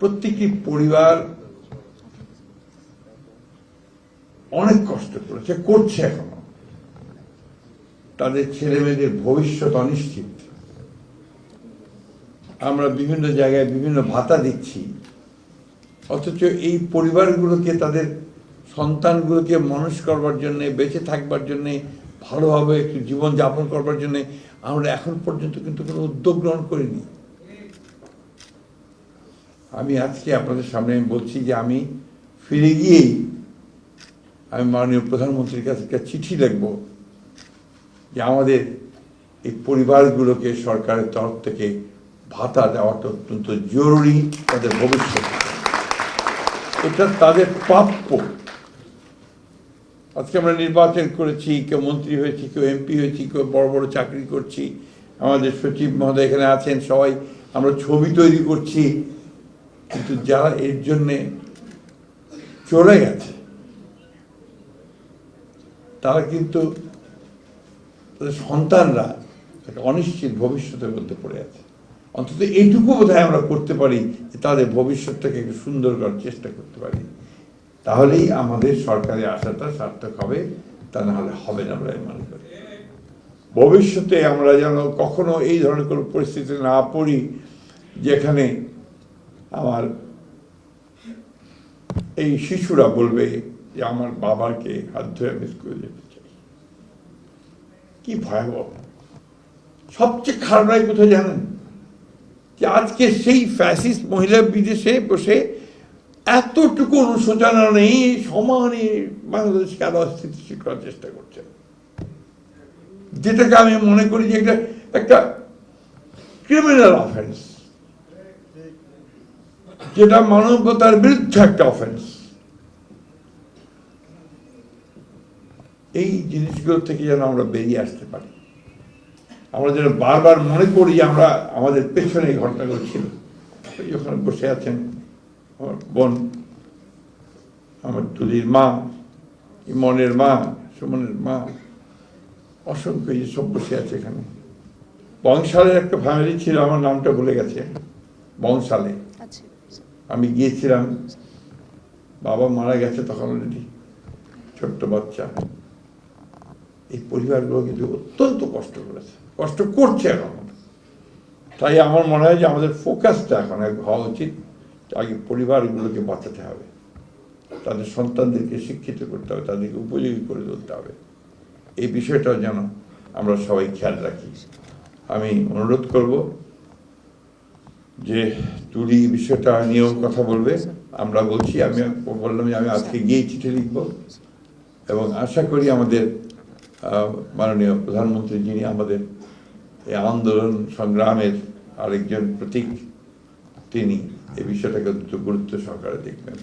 প্রত্যেকটি পরিবার অনেক কষ্ট করেছে, করছে এখনো। তাদের ছেলে মেয়েদের ভবিষ্যৎ অনিশ্চিত। আমরা বিভিন্ন জায়গায় বিভিন্ন ভাতা দিচ্ছি, অথচ এই পরিবারগুলোকে, তাদের সন্তানগুলোকে মানুষ করবার জন্যে, বেঁচে থাকবার জন্যে, ভালোভাবে একটু জীবন যাপন করবার জন্যে আমরা এখন পর্যন্ত কিন্তু কোনো উদ্যোগ গ্রহণ করিনি। আমি আজকে আপনাদের সামনে বলছি যে আমি ফিরে গিয়েই আমি মাননীয় প্রধানমন্ত্রীর কাছে একটা চিঠি লিখব যে আমাদের এই পরিবারগুলোকে সরকারের তরফ থেকে ভাতা দেওয়াটা অত্যন্ত জরুরি, তাদের ভবিষ্যৎ, এটা তাদের প্রাপ্য। আজকে আমরা নির্বাচন করেছি, কেউ মন্ত্রী হয়েছি, কেউ এমপি হয়েছি, কেউ বড় বড় চাকরি করছি, আমাদের সচিব মহোদয় এখানে আছেন, সবাই আমরা ছবি তৈরি করছি, কিন্তু যারা এর জন্যে চলে গেছে তারা কিন্তু তাদের সন্তানরা একটা অনিশ্চিত ভবিষ্যতের মধ্যে পড়ে আছে। অন্তত এইটুকু বোধহয় আমরা করতে পারি যে তাদের ভবিষ্যৎটাকে একটু সুন্দর করার চেষ্টা করতে পারি, তাহলেই আমাদের সরকারে আসাটা সার্থক হবে। তা না হলে হবে না বলে আমি মনে করি। ভবিষ্যতে আমরা যেন কখনো এই ধরনের কোনো পরিস্থিতি না পড়ি যেখানে আমার এই শিশুরা বলবে যে আমার বাবাকে হাত ধরে আমি স্কুলে যেতে চাই। কি ভয়াবহ! সবচেয়ে খারাপ লাগে কোথায় জানেন? যে আজকে সেই ফ্যাসিস্ট মহিলা বিদেশে বসে এতটুকু অনুশোচনা নেই, সমানে বাংলাদেশকে আরো অস্থিতিশীল করার চেষ্টা করছে, যেটাকে আমি মনে করি যে একটা ক্রিমিনাল অফেন্স, যেটা মানবতার বিরুদ্ধে একটা অফেন্স। এই জিনিসগুলো থেকে যেন আমরা বেরিয়ে আসতে পারি। আমরা যেন বারবার মনে করি যে আমরা আমাদের পেছনে এই ঘটনাগুলো ছিল। ওখানে বসে আছেন আমার বোন, আমার তুলির মা, ইমনের মা, সুমনের মা, অসংখ্য সব বসে আছে এখানে। বংশালের একটা ফ্যামিলি ছিল, আমার নামটা ভুলে গেছে, বংশালে আমি গিয়েছিলাম, বাবা মারা গেছে তখন অলরেডি, ছোট্ট বাচ্চা। এই পরিবারগুলো কিন্তু অত্যন্ত কষ্ট করেছে, কষ্ট করছে এখন। তাই আমার মনে হয় যে আমাদের ফোকাসটা এখন হওয়া উচিত, আগে পরিবারগুলোকে বাঁচাতে হবে, তাদের সন্তানদেরকে শিক্ষিত করতে হবে, তাদেরকে উপযোগী করে তুলতে হবে। এই বিষয়টাও যেন আমরা সবাই খেয়াল রাখি। আমি অনুরোধ করব যে তুলি বিষয়টা নিয়েও কথা বলবে। আমরা বলছি, আমি বললাম যে আমি আজকে গিয়ে চিঠি লিখব এবং আশা করি আমাদের মাননীয় প্রধানমন্ত্রী, যিনি আমাদের এই আন্দোলন সংগ্রামের আরেকজন প্রতীক, তিনি এই বিষয়টাকে গুরুত্ব সহকারে দেখবেন।